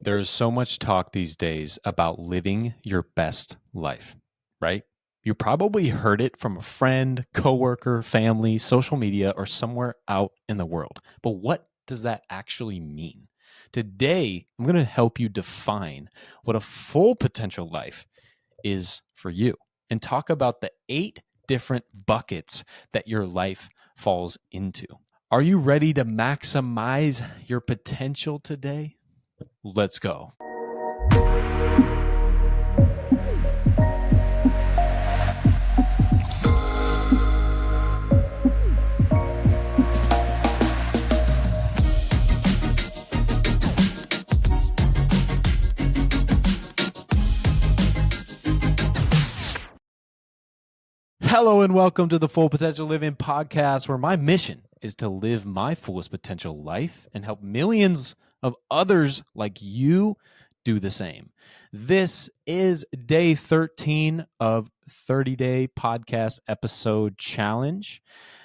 There is so much talk these days about living your best life, right? You probably heard it from a friend, coworker, family, social media, or somewhere out in the world. But what does that actually mean? Today, I'm going to help you define what a full potential life is for you and talk about the 8 different buckets that your life falls into. Are you ready to maximize your potential today? Let's go. Hello and welcome to the Full Potential Living podcast, where my mission is to live my fullest potential life and help millions of others like you do the same. This is day 13 of 30-day podcast episode challenge.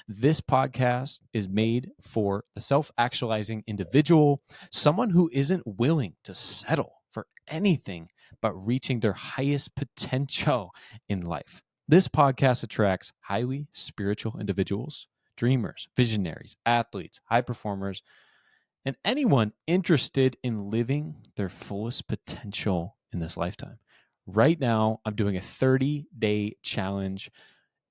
This podcast is made for the self-actualizing individual, someone who isn't willing to settle for anything but reaching their highest potential in life. This podcast attracts highly spiritual individuals, dreamers, visionaries, athletes, high performers, and anyone interested in living their fullest potential in this lifetime. Right now, I'm doing a 30-day challenge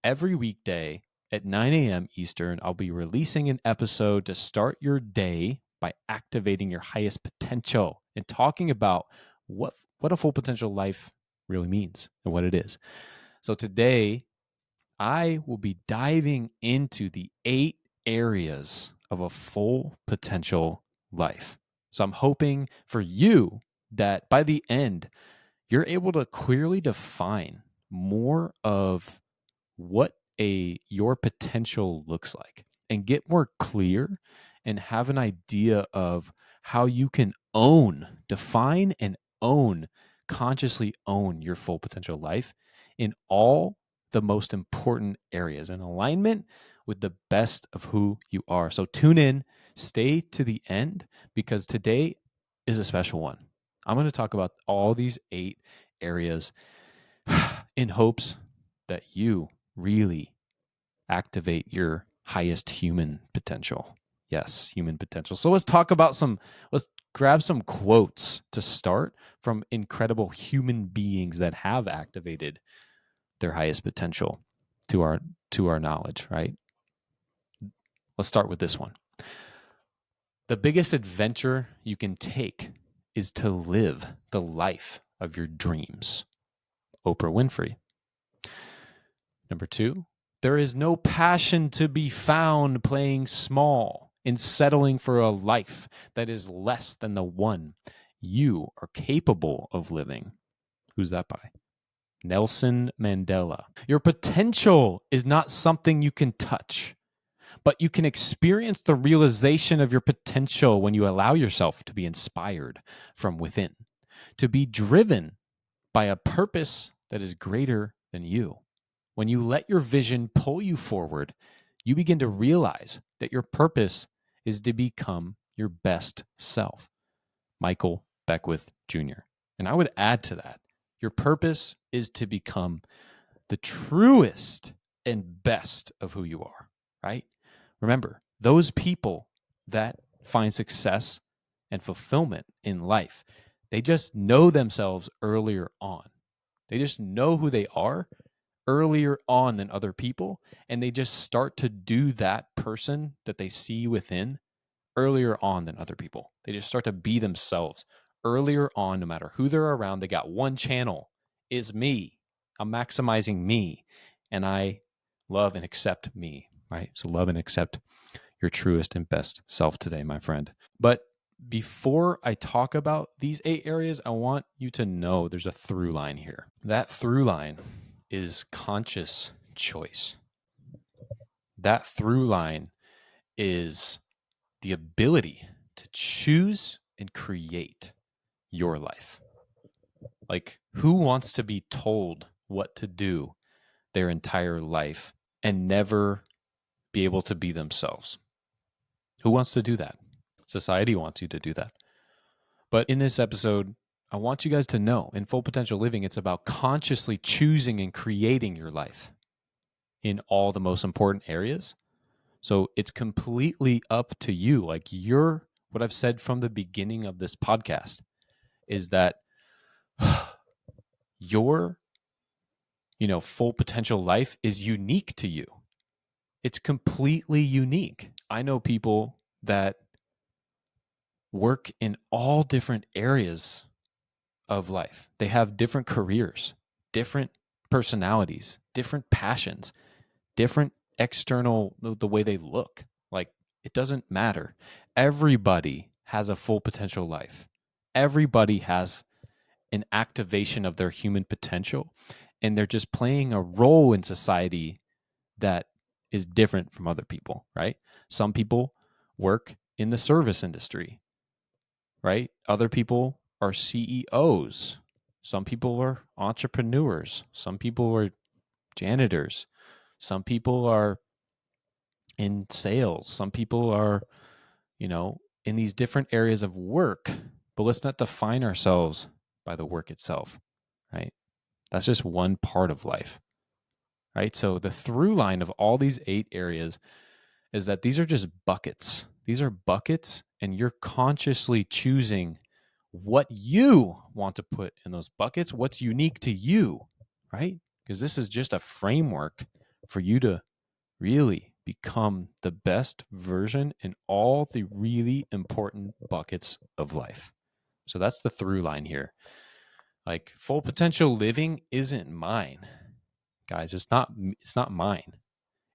every weekday at 9 a.m. Eastern. I'll be releasing an episode to start your day by activating your highest potential and talking about what a full potential life really means and what it is. So today, I will be diving into the 8 areas of a full potential life. So I'm hoping for you that by the end, you're able to clearly define more of what your potential looks like and get more clear and have an idea of how you can define and consciously own your full potential life in all the most important areas in alignment with the best of who you are. So tune in, stay to the end, because today is a special one. I'm going to talk about all these 8 areas in hopes that you really activate your highest human potential. Yes, human potential. So let's grab some quotes to start from incredible human beings that have activated their highest potential to our knowledge, right? Let's start with this one. The biggest adventure you can take is to live the life of your dreams. Oprah Winfrey. Number 2, there is no passion to be found playing small and settling for a life that is less than the one you are capable of living. Who's that by? Nelson Mandela. Your potential is not something you can touch, but you can experience the realization of your potential when you allow yourself to be inspired from within, to be driven by a purpose that is greater than you. When you let your vision pull you forward, you begin to realize that your purpose is to become your best self. Michael Beckwith Jr. And I would add to that, your purpose is to become the truest and best of who you are, right? Remember, those people that find success and fulfillment in life, they just know themselves earlier on. They just know who they are earlier on than other people, and they just start to do that person that they see within earlier on than other people. They just start to be themselves earlier on, no matter who they're around. They got one channel, is me. I'm maximizing me, and I love and accept me, right? So love and accept your truest and best self today, my friend. But before I talk about these 8 areas, I want you to know there's a through line here. That through line is conscious choice. That through line is the ability to choose and create your life. Like, who wants to be told what to do their entire life and never be able to be themselves? Who wants to do that? Society wants you to do that. But in this episode, I want you guys to know in Full Potential Living, it's about consciously choosing and creating your life in all the most important areas. So it's completely up to you. Like what I've said from the beginning of this podcast is that your, full potential life is unique to you. It's completely unique. I know people that work in all different areas of life. They have different careers, different personalities, different passions, different external, the way they look. Like, it doesn't matter. Everybody has a full potential life. Everybody has an activation of their human potential, and they're just playing a role in society that is different from other people, right? Some people work in the service industry, right? Other people are CEOs. Some people are entrepreneurs. Some people are janitors. Some people are in sales. Some people are, in these different areas of work. But let's not define ourselves by the work itself, right? That's just one part of life, right? So the through line of all these 8 areas is that these are just buckets. These are buckets, and you're consciously choosing what you want to put in those buckets, what's unique to you, right? Because this is just a framework for you to really become the best version in all the really important buckets of life. So that's the through line here. Like, full potential living isn't mine, guys. It's not mine.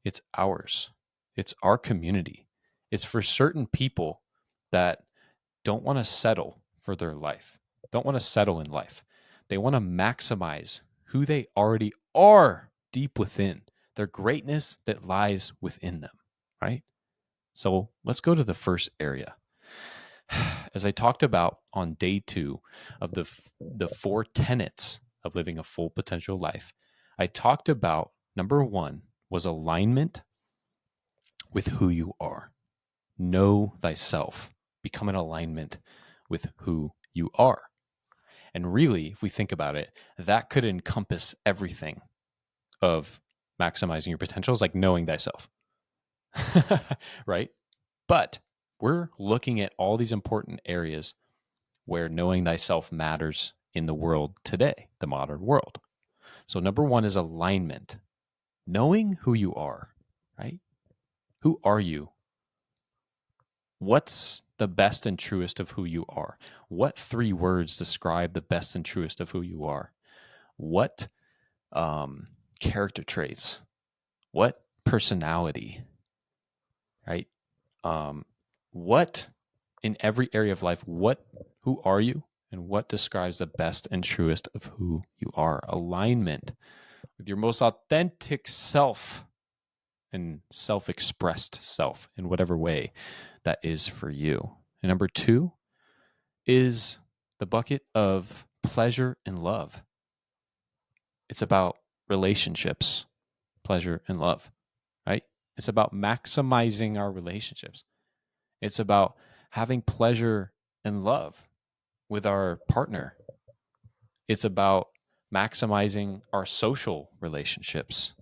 It's ours. It's our community. It's for certain people that don't want to settle for their life, don't want to settle in life. They want to maximize who they already are deep within, their greatness that lies within them, right? So let's go to the first area. As I talked about on day 2 of the 4 tenets of living a full potential life, I talked about number 1 was alignment with who you are. Know thyself. Become in alignment with who you are. And really, if we think about it, that could encompass everything of maximizing your potentials, like knowing thyself, right? But we're looking at all these important areas where knowing thyself matters in the world today, the modern world. So number 1 is alignment. Knowing who you are, right? Who are you? What's the best and truest of who you are? What 3 words describe the best and truest of who you are? What character traits? What personality? Right? What in every area of life? Who are you, and what describes the best and truest of who you are? Alignment with your most authentic self and self-expressed self in whatever way that is for you. And number 2 is the bucket of pleasure and love. It's about relationships, pleasure and love, right? It's about maximizing our relationships. It's about having pleasure and love with our partner. It's about maximizing our social relationships,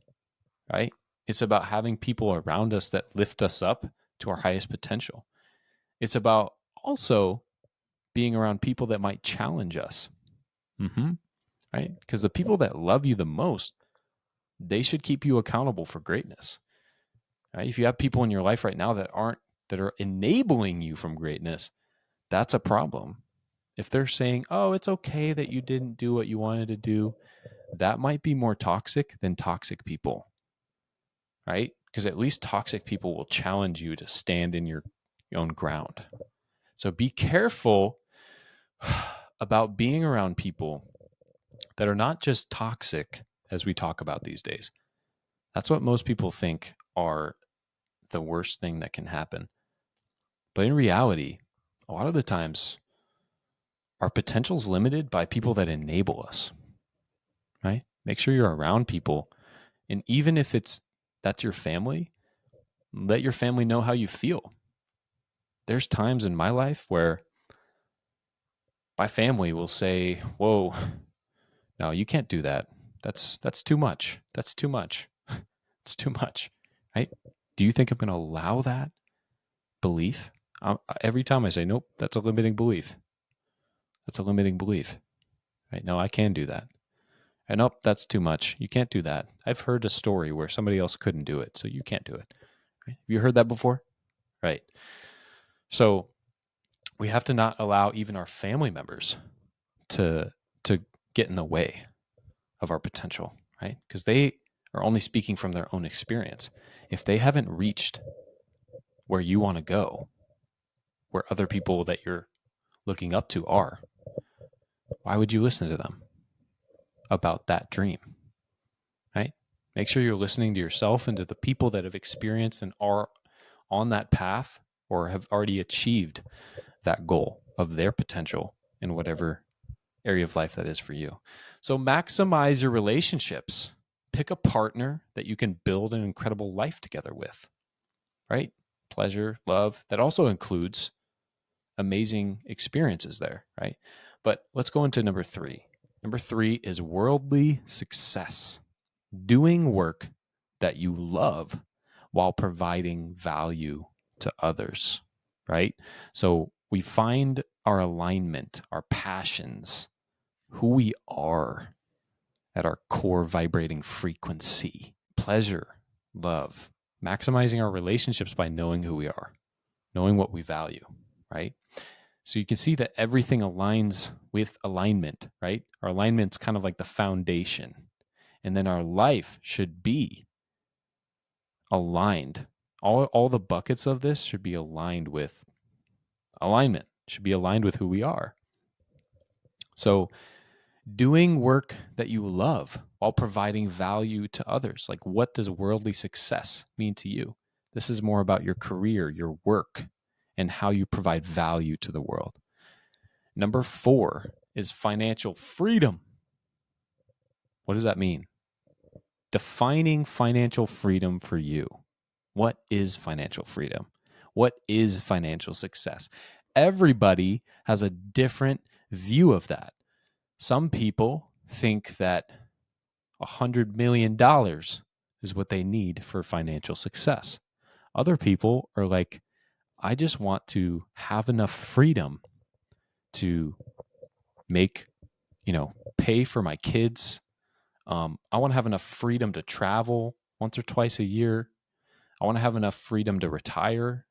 right? It's about having people around us that lift us up to our highest potential. It's about also being around people that might challenge us. Right? Because the people that love you the most, they should keep you accountable for greatness. Right? If you have people in your life right now that are enabling you from greatness, that's a problem. If they're saying, "Oh, it's okay that you didn't do what you wanted to do," that might be more toxic than toxic people. Right? Because at least toxic people will challenge you to stand in your own ground. So be careful about being around people that are not just toxic, as we talk about these days. That's what most people think are the worst thing that can happen. But in reality, a lot of the times, our potential is limited by people that enable us, right? Make sure you're around people. And even if that's your family, let your family know how you feel. There's times in my life where My family will say, "Whoa, no, you can't do that. That's too much. That's too much. It's too much." Right? Do you think I'm going to allow that belief? Every time I say, "Nope, that's a limiting belief. That's a limiting belief." Right? No, I can do that. And nope, that's too much. You can't do that. I've heard a story where somebody else couldn't do it, so you can't do it. Right? Have you heard that before? Right. So we have to not allow even our family members to get in the way of our potential, right? Because they are only speaking from their own experience. If they haven't reached where you want to go, where other people that you're looking up to are, why would you listen to them about that dream, right? Make sure you're listening to yourself and to the people that have experienced and are on that path or have already achieved that goal of their potential in whatever area of life that is for you. So maximize your relationships. Pick a partner that you can build an incredible life together with, right? Pleasure, love, that also includes amazing experiences there, right? But let's go into number 3. Number 3 is worldly success. Doing work that you love while providing value to others, right? So we find our alignment, our passions, who we are at our core vibrating frequency, pleasure, love, maximizing our relationships by knowing who we are, knowing what we value, right? So you can see that everything aligns with alignment, right? Our alignment's kind of like the foundation. And then our life should be aligned. All the buckets of this should be aligned with alignment, should be aligned with who we are. So doing work that you love while providing value to others. Like, what does worldly success mean to you? This is more about your career, your work, and how you provide value to the world. Number 4 is financial freedom. What does that mean? Defining financial freedom for you. What is financial freedom? What is financial success? Everybody has a different view of that. Some people think that $100 million is what they need for financial success. Other people are like, I just want to have enough freedom to make, pay for my kids. I want to have enough freedom to travel once or twice a year. I want to have enough freedom to retire,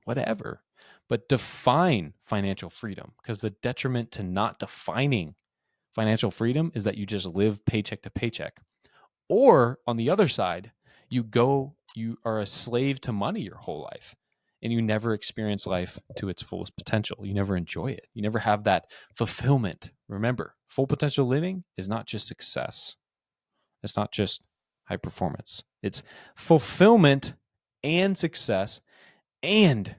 whatever. But define financial freedom, because the detriment to not defining financial freedom is that you just live paycheck to paycheck. Or on the other side, you are a slave to money your whole life and you never experience life to its fullest potential. You never enjoy it. You never have that fulfillment. Remember, full potential living is not just success. It's not just high performance. It's fulfillment and success and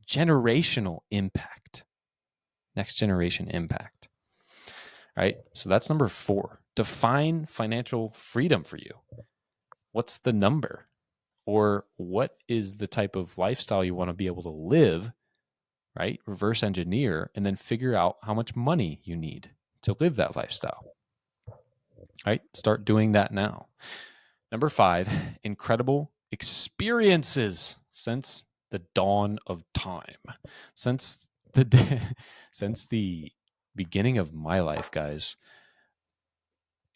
generational impact. Next generation impact. Right? So that's number 4. Define financial freedom for you. What's the number? Or what is the type of lifestyle you want to be able to live, right? Reverse engineer and then figure out how much money you need to live that lifestyle, right? Start doing that now. Number 5, incredible experiences since the dawn of time. Since the beginning of my life, guys,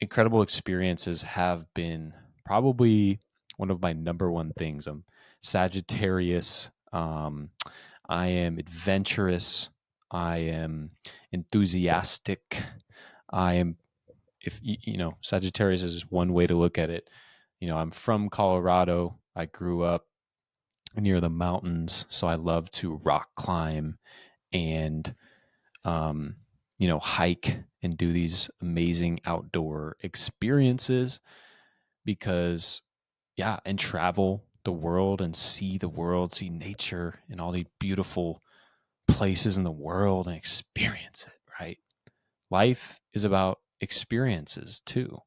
incredible experiences have been probably one of my number one things. I'm Sagittarius. I am adventurous. I am enthusiastic. I am, if Sagittarius is one way to look at it. I'm from Colorado. I grew up near the mountains, so I love to rock climb and hike and do these amazing outdoor experiences because, and travel the world and see the world, see nature and all the beautiful places in the world and experience it, right? Life is about experiences too.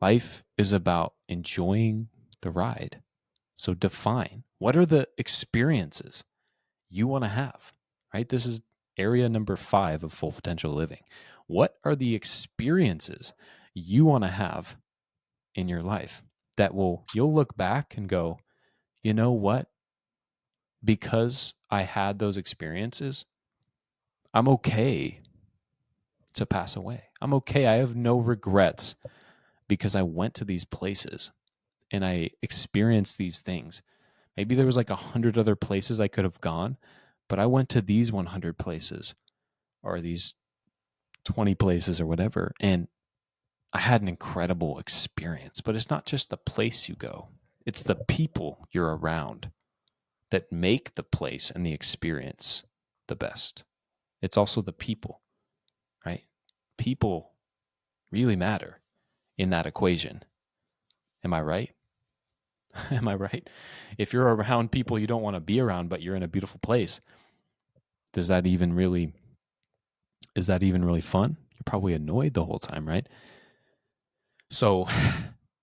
Life is about enjoying the ride. So define, what are the experiences you want to have, right? This is area number 5 of full potential living. What are the experiences you want to have in your life that you'll look back and go, you know what? Because I had those experiences, I'm okay to pass away. I'm okay. I have no regrets because I went to these places and I experienced these things. Maybe there was like 100 other places I could have gone, but I went to these 100 places or these 20 places or whatever. And I had an incredible experience. But it's not just the place you go, it's the people you're around that make the place and the experience the best. It's also the people, right? People really matter in that equation. Am I right? Am I right? If you're around people you don't want to be around, but you're in a beautiful place, is that even really fun? You're probably annoyed the whole time, right? So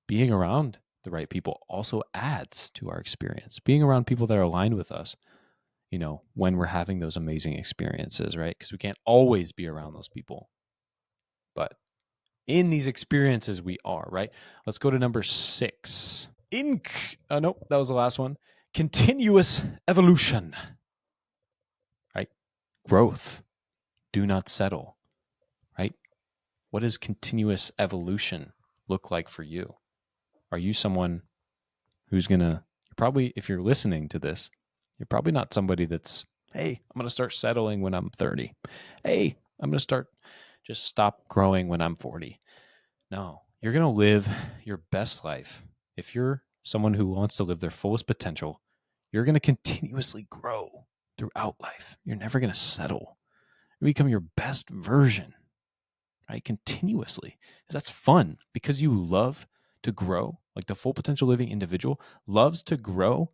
being around the right people also adds to our experience. Being around people that are aligned with us, when we're having those amazing experiences, right? Because we can't always be around those people. But in these experiences, we are, right? Let's go to number 6. Nope, that was the last one. Continuous evolution, right? Growth. Do not settle, right? What does continuous evolution look like for you? Are you someone who's if you're listening to this, you're probably not somebody that's, hey, I'm going to start settling when I'm 30. Hey, I'm going to just stop growing when I'm 40. No, you're going to live your best life. If you're someone who wants to live their fullest potential, you're going to continuously grow throughout life. You're never going to settle. You become your best version, right? Continuously. Because that's fun, because you love to grow. Like the full potential living individual loves to grow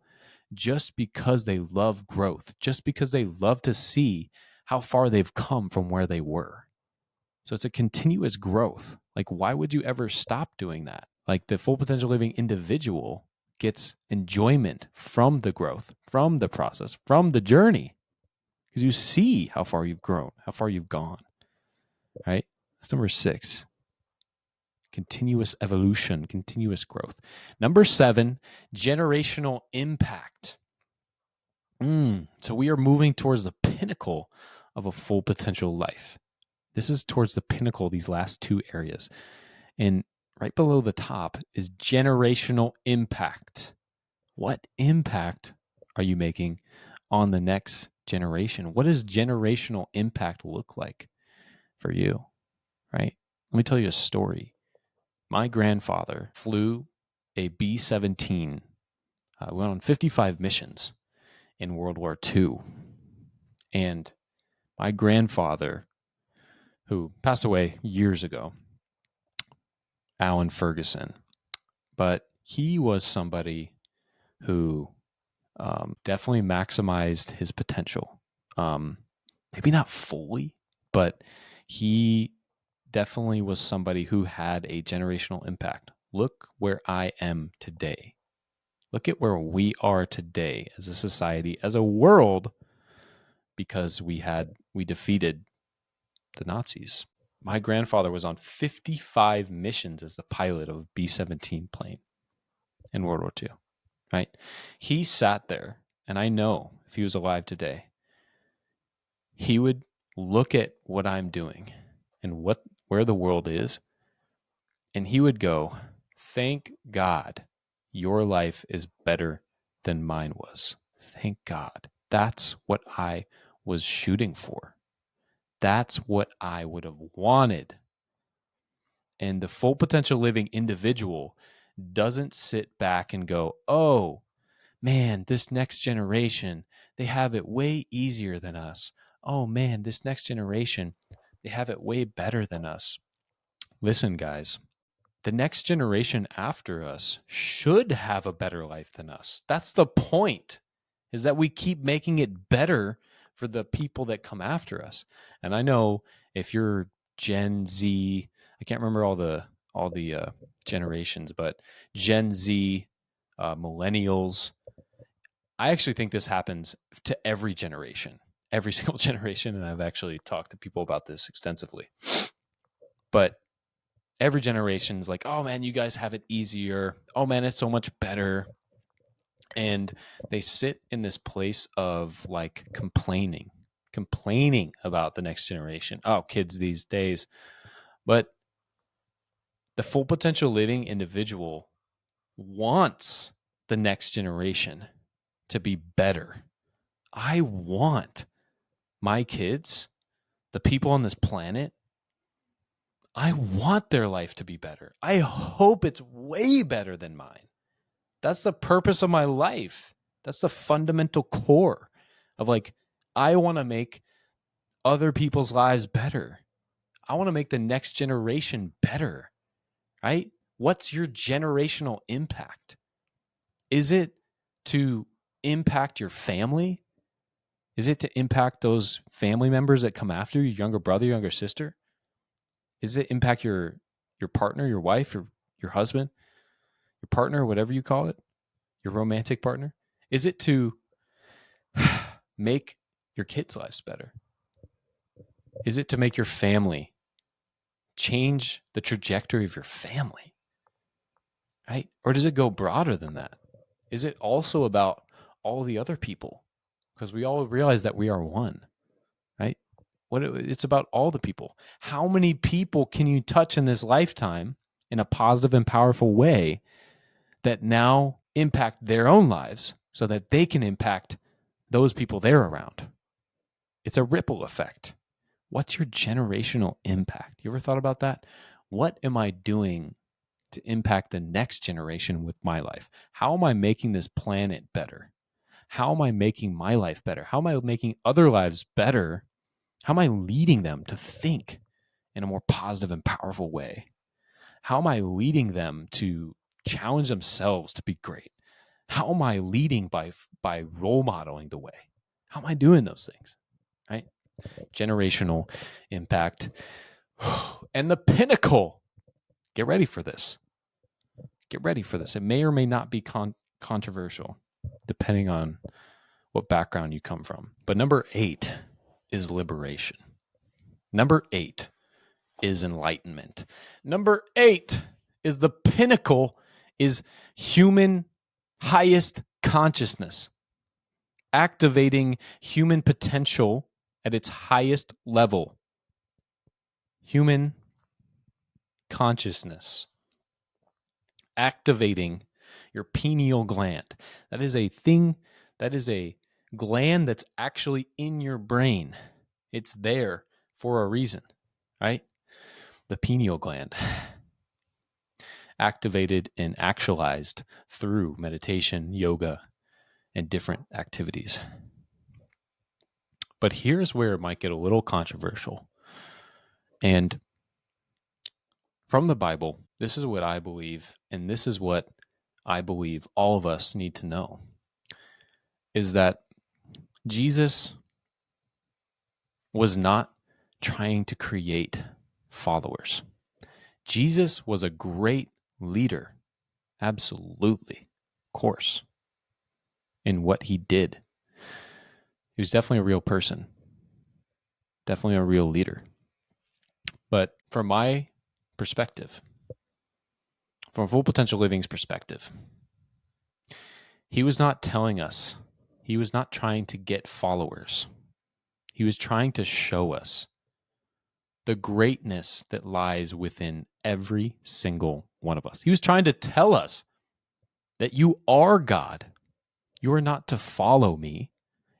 just because they love growth, just because they love to see how far they've come from where they were. So it's a continuous growth. Like, why would you ever stop doing that? Like the full potential living individual gets enjoyment from the growth, from the process, from the journey, because you see how far you've grown, how far you've gone, right? That's number 6. Continuous evolution, continuous growth. Number 7, generational impact. So we are moving towards the pinnacle of a full potential life. This is towards the pinnacle, these last 2 areas. And right below the top is generational impact. What impact are you making on the next generation? What does generational impact look like for you, right? Let me tell you a story. My grandfather flew a B-17, went on 55 missions in World War II. And my grandfather, who passed away years ago, Alan Ferguson, but he was somebody who definitely maximized his potential. Maybe not fully, but he definitely was somebody who had a generational impact. Look where I am today. Look at where we are today as a society, as a world, because we defeated the Nazis. My grandfather was on 55 missions as the pilot of a B-17 plane in World War II, right? He sat there, and I know if he was alive today, he would look at what I'm doing and where the world is, and he would go, thank God your life is better than mine was. Thank God. That's what I was shooting for. That's what I would have wanted. And the full potential living individual doesn't sit back and go, oh, man, this next generation, they have it way easier than us. Oh, man, this next generation, they have it way better than us. Listen, guys, the next generation after us should have a better life than us. That's the point, is that we keep making it better for the people that come after us. And I know if you're Gen Z, I can't remember all the generations, but Gen Z, millennials, I actually think this happens to every generation. every single generation, and I've actually talked to people about this extensively. But every generation's like, oh man, you guys have it easier. Oh man, it's so much better. And they sit in this place of like complaining about the next generation. Oh, kids these days. But the full potential living individual wants the next generation to be better. I want my kids, the people on this planet, I want their life to be better. I hope it's way better than mine. That's the purpose of my life. That's the fundamental core of like, I want to make other people's lives better. I want to make the next generation better, right? What's your generational impact? Is it to impact your family? Is it to impact those family members that come after you, your younger brother, younger sister? Is it impact your partner, your wife, your husband, your partner, whatever you call it, your romantic partner? Is it to make your kids' lives better? Is it to make your family change the trajectory of your family? Right? Or does it go broader than that? Is it also about all the other people? Because we all realize that we are one, right? It's about all the people. How many people can you touch in this lifetime in a positive and powerful way that now impact their own lives so that they can impact those people they're around? It's a ripple effect. What's your generational impact? You ever thought about that? What am I doing to impact the next generation with my life? How am I making this planet better? How am I making my life better? How am I making other lives better? How am I leading them to think in a more positive and powerful way? How am I leading them to challenge themselves to be great? How am I leading by role modeling the way? How am I doing those things? Right? Generational impact. And the pinnacle. Get ready for this. Get ready for this. It may or may not be controversial, depending on what background you come from. But number 8 is liberation. Number 8 is enlightenment. Number 8 is the pinnacle, is human highest consciousness, activating human potential at its highest level. Human consciousness, activating your pineal gland. That is a thing, that is a gland that's actually in your brain. It's there for a reason, right? The pineal gland, activated and actualized through meditation, yoga, and different activities. But here's where it might get a little controversial. And from the Bible, this is what I believe, and this is what I believe all of us need to know, is that Jesus was not trying to create followers. Jesus was a great leader, absolutely, of course, in what he did. He was definitely a real person, definitely a real leader. But from my perspective, from Full Potential Living's perspective, he was not telling us, he was not trying to get followers. He was trying to show us the greatness that lies within every single one of us. He was trying to tell us that you are God. You are not to follow me.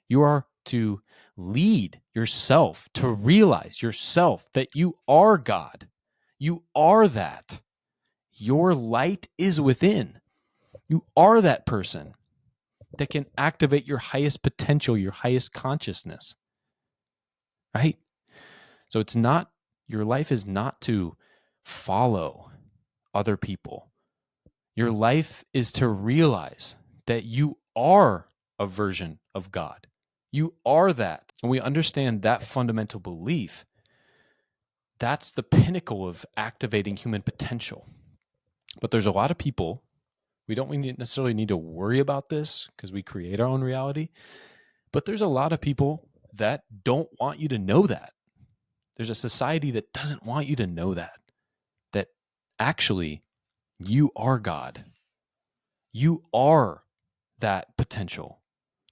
You are to lead yourself, to realize yourself that you are God. You are that. Your light is within. You are that person that can activate your highest potential, your highest consciousness. Right? So it's not, your life is not to follow other people. Your life is to realize that you are a version of God. You are that. And we understand that fundamental belief. That's the pinnacle of activating human potential. But there's a lot of people, we don't necessarily need to worry about this because we create our own reality. But there's a lot of people that don't want you to know that. There's a society that doesn't want you to know that actually you are God. You are that potential,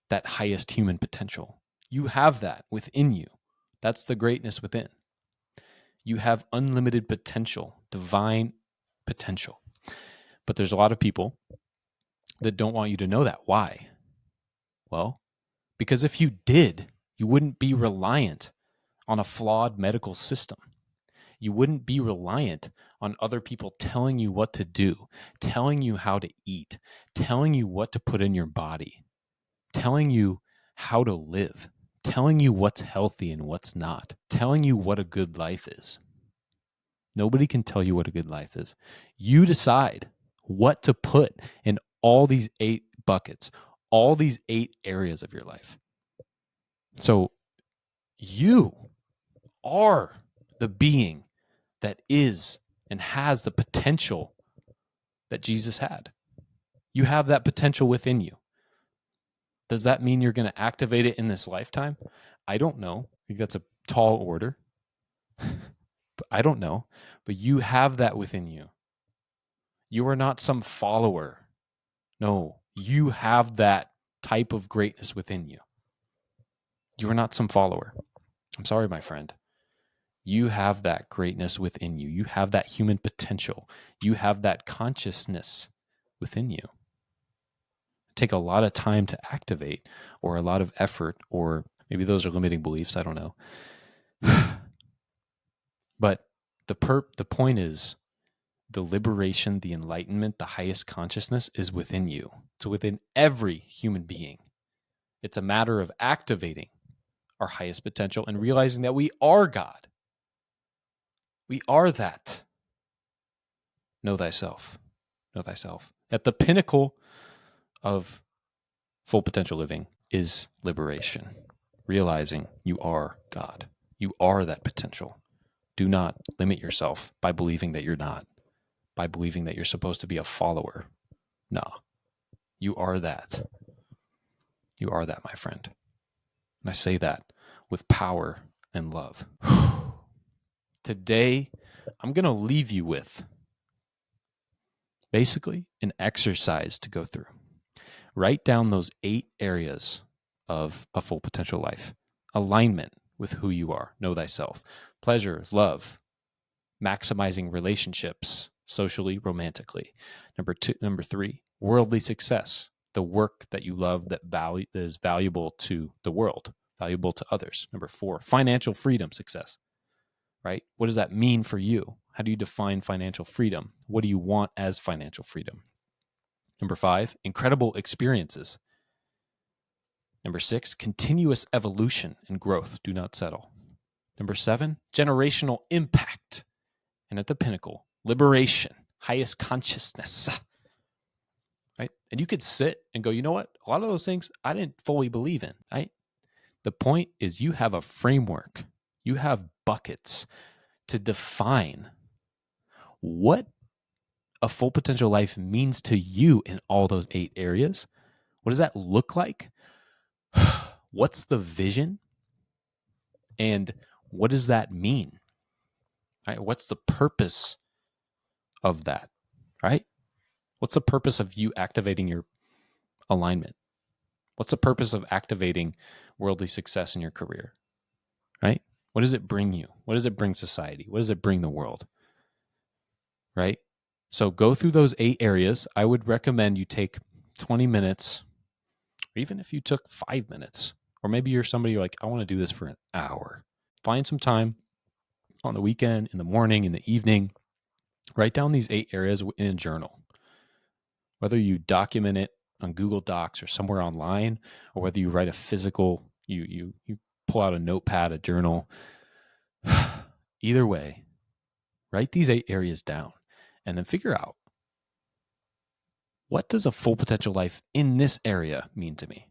that highest human potential. You have that within you. That's the greatness within. You have unlimited potential, divine potential. But there's a lot of people that don't want you to know that. Why? Well, because if you did, you wouldn't be reliant on a flawed medical system. You wouldn't be reliant on other people telling you what to do, telling you how to eat, telling you what to put in your body, telling you how to live, telling you what's healthy and what's not, telling you what a good life is. Nobody can tell you what a good life is. You decide what to put in all these 8 buckets, all these 8 areas of your life. So you are the being that is and has the potential that Jesus had. You have that potential within you. Does that mean you're going to activate it in this lifetime? I don't know. I think that's a tall order. I don't know. But you have that within you. You are not some follower. No, you have that type of greatness within you. You are not some follower. I'm sorry, my friend. You have that greatness within you. You have that human potential. You have that consciousness within you. Take a lot of time to activate, or a lot of effort, or maybe those are limiting beliefs. I don't know. But the point is, the liberation, the enlightenment, the highest consciousness is within you. It's within every human being. It's a matter of activating our highest potential and realizing that we are God. We are that. Know thyself. Know thyself. At the pinnacle of full potential living is liberation. Realizing you are God. You are that potential. Do not limit yourself by believing that you're not, by believing that you're supposed to be a follower. No, you are that. You are that, my friend. And I say that with power and love. Today, I'm going to leave you with basically an exercise to go through. Write down those 8 areas of a full potential life. Alignment with who you are. Know thyself. Pleasure, love, maximizing relationships, socially, romantically. Number 3, worldly success. The work that you love that is valuable to the world, valuable to others. Number 4, financial freedom, success. Right? What does that mean for you? How do you define financial freedom? What do you want as financial freedom? Number 5, incredible experiences. Number 6, continuous evolution and growth. Do not settle. Number 7, generational impact. And at the pinnacle, liberation, highest consciousness. Right? And you could sit and go, you know what? A lot of those things I didn't fully believe in. Right? The point is you have a framework. You have buckets to define what a full potential life means to you in all those 8 areas. What does that look like? What's the vision? And what does that mean? Right? What's the purpose of that? Right? What's the purpose of you activating your alignment? What's the purpose of activating worldly success in your career? Right? What does it bring you? What does it bring society? What does it bring the world? Right? So go through those 8 areas. I would recommend you take 20 minutes, or even if you took 5 minutes, or maybe you're somebody you're like, I want to do this for an hour. Find some time on the weekend, in the morning, in the evening. Write down these 8 areas in a journal. Whether you document it on Google Docs or somewhere online, or whether you write a physical, you pull out a notepad, a journal. Either way, write these 8 areas down and then figure out, what does a full potential life in this area mean to me?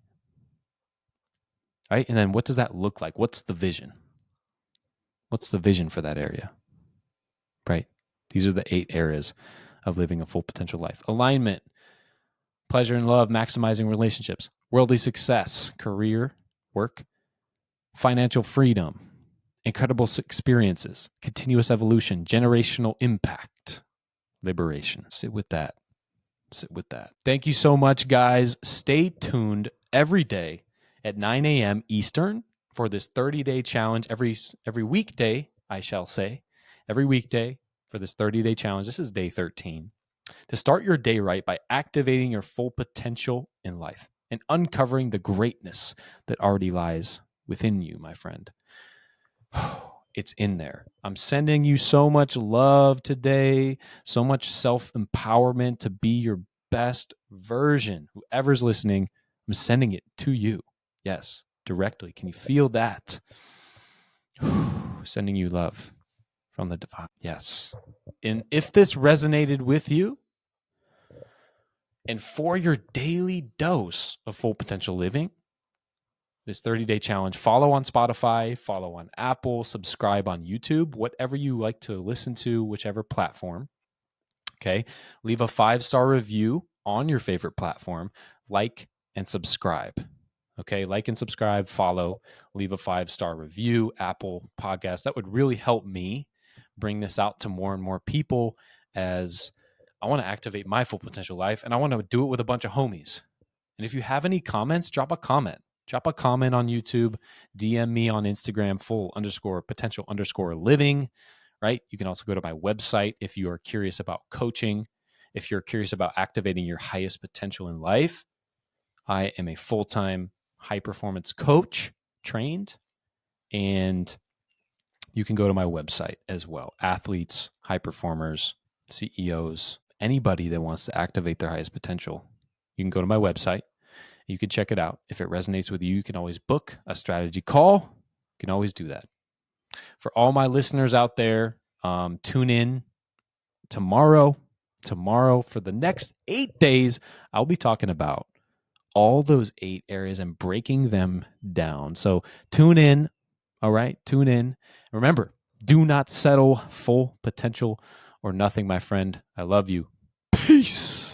Right? And then what does that look like? What's the vision? What's the vision for that area? Right? These are the 8 areas of living a full potential life. Alignment, pleasure and love, maximizing relationships, worldly success, career, work, financial freedom, incredible experiences, continuous evolution, generational impact, liberation. Sit with that. Sit with that. Thank you so much, guys. Stay tuned every day at 9 a.m. Eastern for this 30-day challenge. Every weekday, I shall say, every weekday for this 30-day challenge. This is day 13. To start your day right by activating your full potential in life and uncovering the greatness that already lies within you, my friend. It's in there. I'm sending you so much love today, so much self-empowerment to be your best version. Whoever's listening, I'm sending it to you. Yes, directly. Can you feel that? Sending you love from the divine. Yes. And if this resonated with you, and for your daily dose of full potential living, this 30-day challenge, follow on Spotify, follow on Apple, subscribe on YouTube, whatever you like to listen to, whichever platform. Okay. Leave a 5-star review on your favorite platform, like and subscribe. Okay. Like and subscribe, follow, leave a 5-star review, Apple Podcast. That would really help me bring this out to more and more people, as I want to activate my full potential life, and I want to do it with a bunch of homies. And if you have any comments, drop a comment. Drop a comment on YouTube, DM me on Instagram, full_potential_living, right? You can also go to my website if you are curious about coaching, if you're curious about activating your highest potential in life. I am a full-time high-performance coach, trained, and you can go to my website as well. Athletes, high performers, CEOs, anybody that wants to activate their highest potential, you can go to my website. You can check it out. If it resonates with you, you can always book a strategy call. You can always do that. For all my listeners out there, tune in tomorrow. Tomorrow, for the next 8 days, I'll be talking about all those 8 areas and breaking them down. So tune in. All right, tune in. Remember, do not settle. Full potential or nothing, my friend. I love you. Peace.